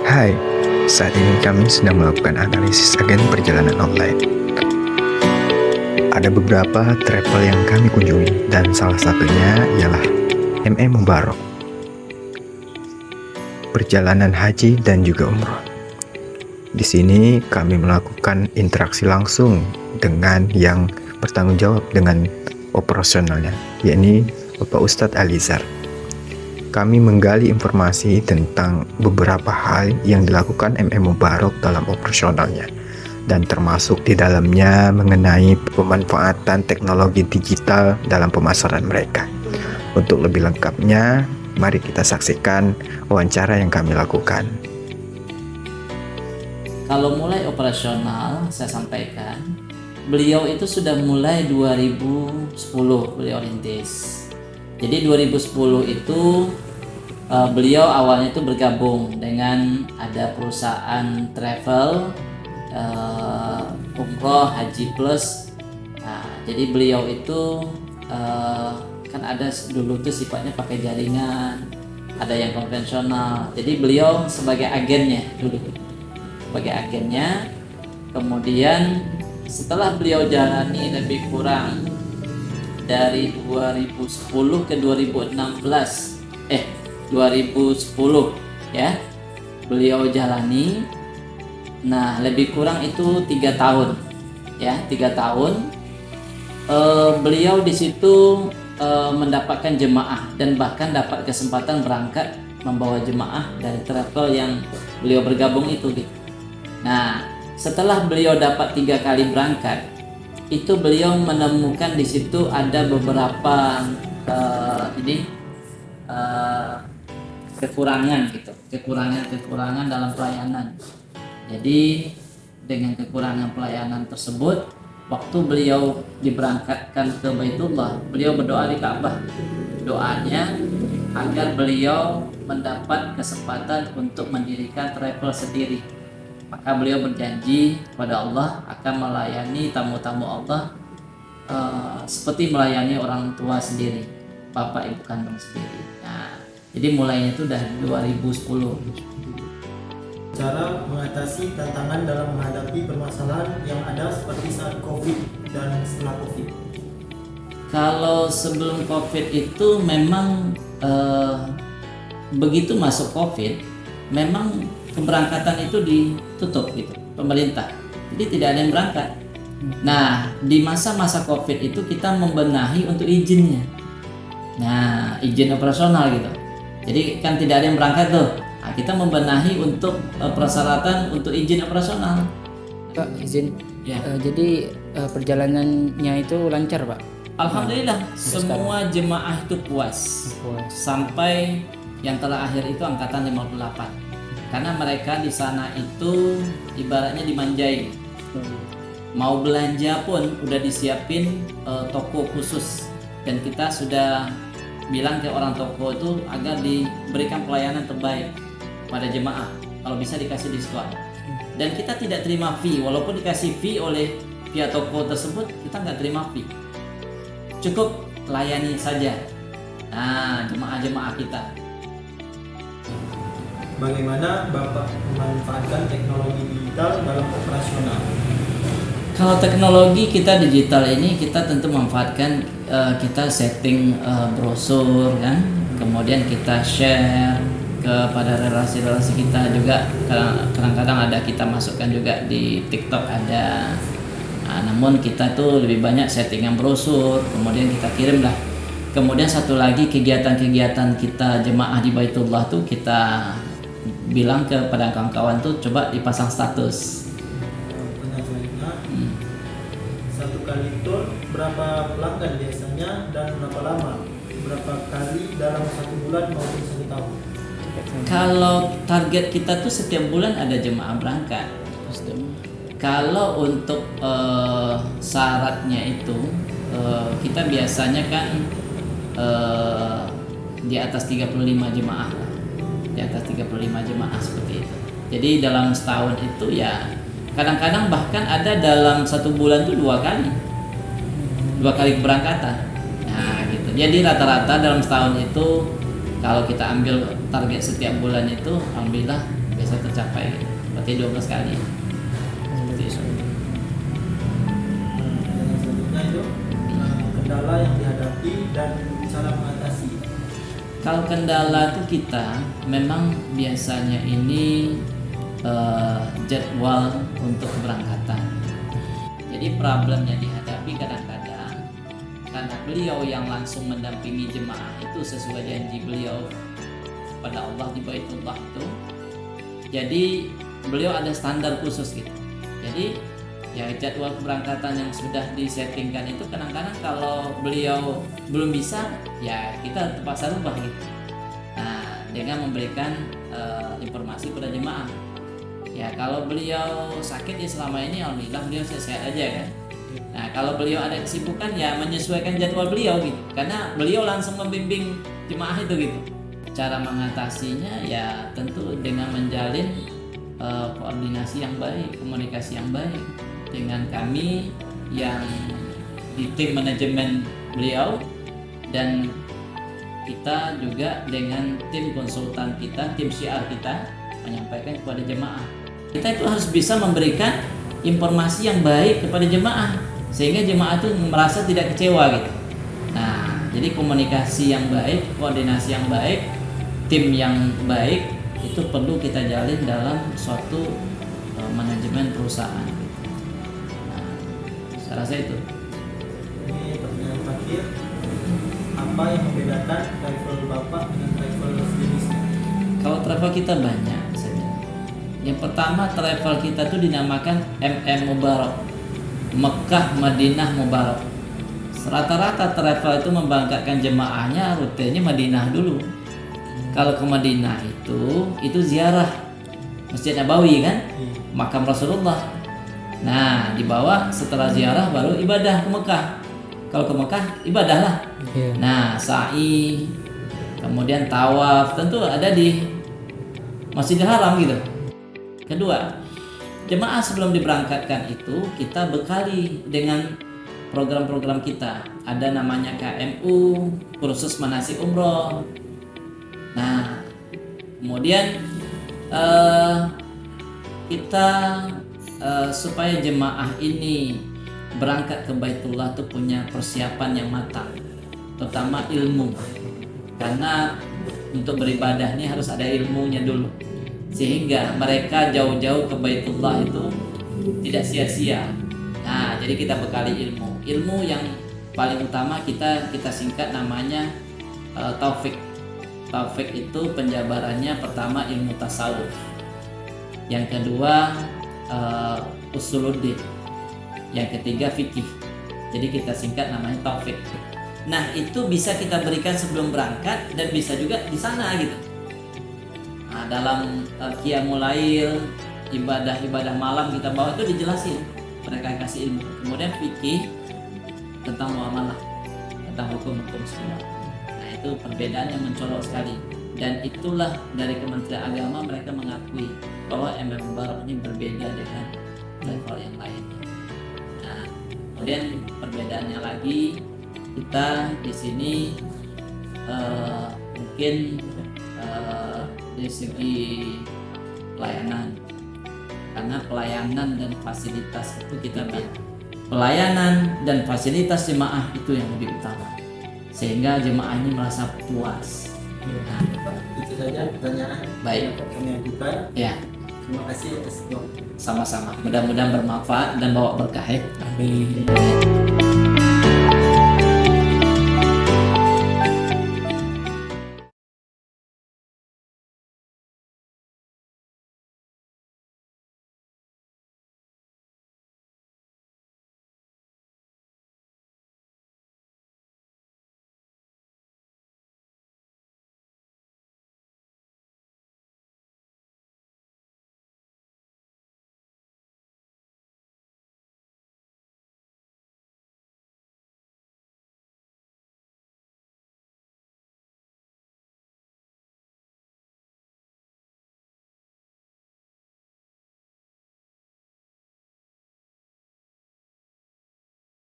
Hai, saat ini kami sedang melakukan analisis agen perjalanan online. Ada beberapa travel yang kami kunjungi dan salah satunya ialah ME Mubarok. Perjalanan haji dan juga umroh. Di sini kami melakukan interaksi langsung dengan yang bertanggung jawab dengan operasionalnya, yakni Bapak Ustadz Alizar. Kami menggali informasi tentang beberapa hal yang dilakukan ME Mubarok dalam operasionalnya, dan termasuk di dalamnya mengenai pemanfaatan teknologi digital dalam pemasaran mereka. Untuk lebih lengkapnya, mari kita saksikan wawancara yang kami lakukan. Kalau mulai operasional, saya sampaikan, beliau itu sudah mulai 2010 beliau rintis. Jadi 2010 itu beliau awalnya itu bergabung dengan ada perusahaan travel umroh haji plus. Nah, jadi beliau itu kan ada dulu tuh sifatnya pakai jaringan, ada yang konvensional. Jadi beliau sebagai agennya dulu, sebagai agennya. Kemudian setelah beliau jalani lebih kurang dari 2010 ke 2010 ya, beliau jalani. Nah, lebih kurang itu 3 tahun ya, 3 tahun. Beliau di situ mendapatkan jemaah dan bahkan dapat kesempatan berangkat membawa jemaah dari travel yang beliau bergabung itu gitu. Nah, setelah beliau dapat 3 kali berangkat, itu beliau menemukan di situ ada beberapa kekurangan gitu, kekurangan dalam pelayanan. Jadi dengan kekurangan pelayanan tersebut, waktu beliau diberangkatkan ke Baitullah, beliau berdoa di Ka'bah. Doanya agar beliau mendapat kesempatan untuk mendirikan travel sendiri. Maka beliau berjanji pada Allah akan melayani tamu-tamu Allah seperti melayani orang tua sendiri, bapak ibu kandung sendiri. Nah, jadi mulainya itu udah 2010. Cara mengatasi tantangan dalam menghadapi permasalahan yang ada seperti saat COVID dan setelah COVID. Kalau sebelum COVID itu memang begitu masuk COVID, memang keberangkatan itu ditutup gitu, pemerintah. Jadi tidak ada yang berangkat. Nah, di masa-masa COVID itu kita membenahi untuk izinnya. Nah, izin operasional gitu. Jadi kan tidak ada yang berangkat tuh. Nah, kita membenahi untuk persyaratan untuk izin operasional. Pak, izin. Ya. Jadi perjalanannya itu lancar, Pak? Alhamdulillah, semua jemaah itu puas. Sampai yang terakhir itu angkatan 58. Karena mereka di sana itu ibaratnya dimanjain. Mau belanja pun udah disiapin toko khusus, dan kita sudah bilang ke orang toko itu agar diberikan pelayanan terbaik pada jemaah, kalau bisa dikasih diskon. Dan kita tidak terima fee, walaupun dikasih fee oleh pihak toko tersebut, kita nggak terima fee, cukup layani saja. Nah, jemaah-jemaah kita. Bagaimana Bapak memanfaatkan teknologi digital dalam operasional? Kalau teknologi kita digital ini, kita tentu memanfaatkan, kita setting brosur kan, kemudian kita share kepada relasi-relasi kita juga. Kadang-kadang ada kita masukkan juga di TikTok ada. Nah, namun kita tuh lebih banyak settingan brosur, kemudian kita kirim lah. Kemudian satu lagi kegiatan-kegiatan kita jemaah di Baitullah tuh kita bilang kepada kawan-kawan tuh coba dipasang status. Pertanyaan selanjutnya, satu kali tour berapa pelanggan biasanya dan berapa lama? Berapa kali dalam 1 bulan maupun 1 tahun? Kalau target kita tuh setiap bulan ada jemaah berangkat. Kalau untuk syaratnya itu kita biasanya kan di atas 35 jemaah lah. Di atas 35 jemaah seperti itu. Jadi dalam setahun itu ya kadang-kadang bahkan ada dalam 1 bulan tuh 2 kali keberangkatan. Nah gitu. Jadi rata-rata dalam setahun itu kalau kita ambil target setiap bulan itu alhamdulillah biasa tercapai gitu. Berarti 12 kali. Seperti itu. Dan yang selanjutnya itu kendala yang dihadapi dan cara mengatasi. Kalau kendala tuh kita memang biasanya ini jadwal untuk keberangkatan. Jadi problem yang dihadapi kadang-kadang karena beliau yang langsung mendampingi jemaah itu sesuai janji beliau pada Allah di Baitullah itu. Jadi beliau ada standar khusus gitu. Jadi ya jadwal keberangkatan yang sudah disettingkan itu kadang-kadang kalau beliau belum bisa ya kita terpaksa rubah gitu. Nah, dengan memberikan informasi pada jemaah. Ya kalau beliau sakit ya selama ini alhamdulillah beliau sehat aja kan. Nah kalau beliau ada kesibukan ya menyesuaikan jadwal beliau gitu. Karena beliau langsung membimbing jemaah itu gitu. Cara mengatasinya ya tentu dengan menjalin koordinasi yang baik, komunikasi yang baik dengan kami yang di tim manajemen beliau dan kita juga dengan tim konsultan kita, tim syiar kita menyampaikan kepada jemaah. Kita itu harus bisa memberikan informasi yang baik kepada jemaah sehingga jemaah itu merasa tidak kecewa gitu. Nah, jadi komunikasi yang baik, koordinasi yang baik, tim yang baik itu perlu kita jalin dalam suatu manajemen perusahaan. Nah, saya rasa itu. Ini pertanyaan terakhir, apa yang membedakan travel Bapak dengan travel sejenisnya? Kalau travel kita banyak saja. Yang pertama travel kita tuh dinamakan MM Mubarak, Mekah Madinah Mubarak. Rata-rata travel itu memberangkatkan jemaahnya rutenya Madinah dulu. Kalau ke Madinah itu ziarah Masjid Nabawi kan, makam Rasulullah. Nah dibawa setelah ziarah baru ibadah ke Mekah. Kalau ke Mekah ibadah lah. Nah sa'i, kemudian tawaf tentu ada di Masjidil Haram gitu. Kedua, jemaah sebelum diberangkatkan itu kita bekali dengan program-program kita. Ada namanya KMU, kursus manasik umroh. Nah, kemudian kita supaya jemaah ini berangkat ke Baitullah itu punya persiapan yang matang, terutama ilmu. Karena untuk beribadah ini harus ada ilmunya dulu, sehingga mereka jauh-jauh ke Baitullah itu tidak sia-sia. Nah, jadi kita bekali ilmu yang paling utama kita singkat namanya taufik. Taufik itu penjabarannya pertama ilmu tasawuf, yang kedua usuluddin, yang ketiga fikih. Jadi kita singkat namanya taufik. Nah itu bisa kita berikan sebelum berangkat dan bisa juga di sana gitu. Nah, dalam qiyamul lail, ibadah malam kita bawa itu dijelasin, mereka kasih ilmu. Kemudian fikih tentang muamalah, tentang hukum-hukum semua. Nah itu perbedaan yang mencolok sekali. Dan itulah dari Kementerian Agama mereka mengakui bahwa MM Mubarak ini berbeda dengan level yang lainnya. Nah kemudian perbedaannya lagi, kita di sini mungkin dari segi pelayanan, karena pelayanan dan fasilitas itu kita lihat, pelayanan dan fasilitas jemaah itu yang lebih utama, sehingga jemaah ini merasa puas. Nah, Itu saja pertanyaan baik, yang kami ajukan. ya Terima kasih atas waktu. sama-sama. Mudah-mudahan bermanfaat dan bawa berkah ya. Amin.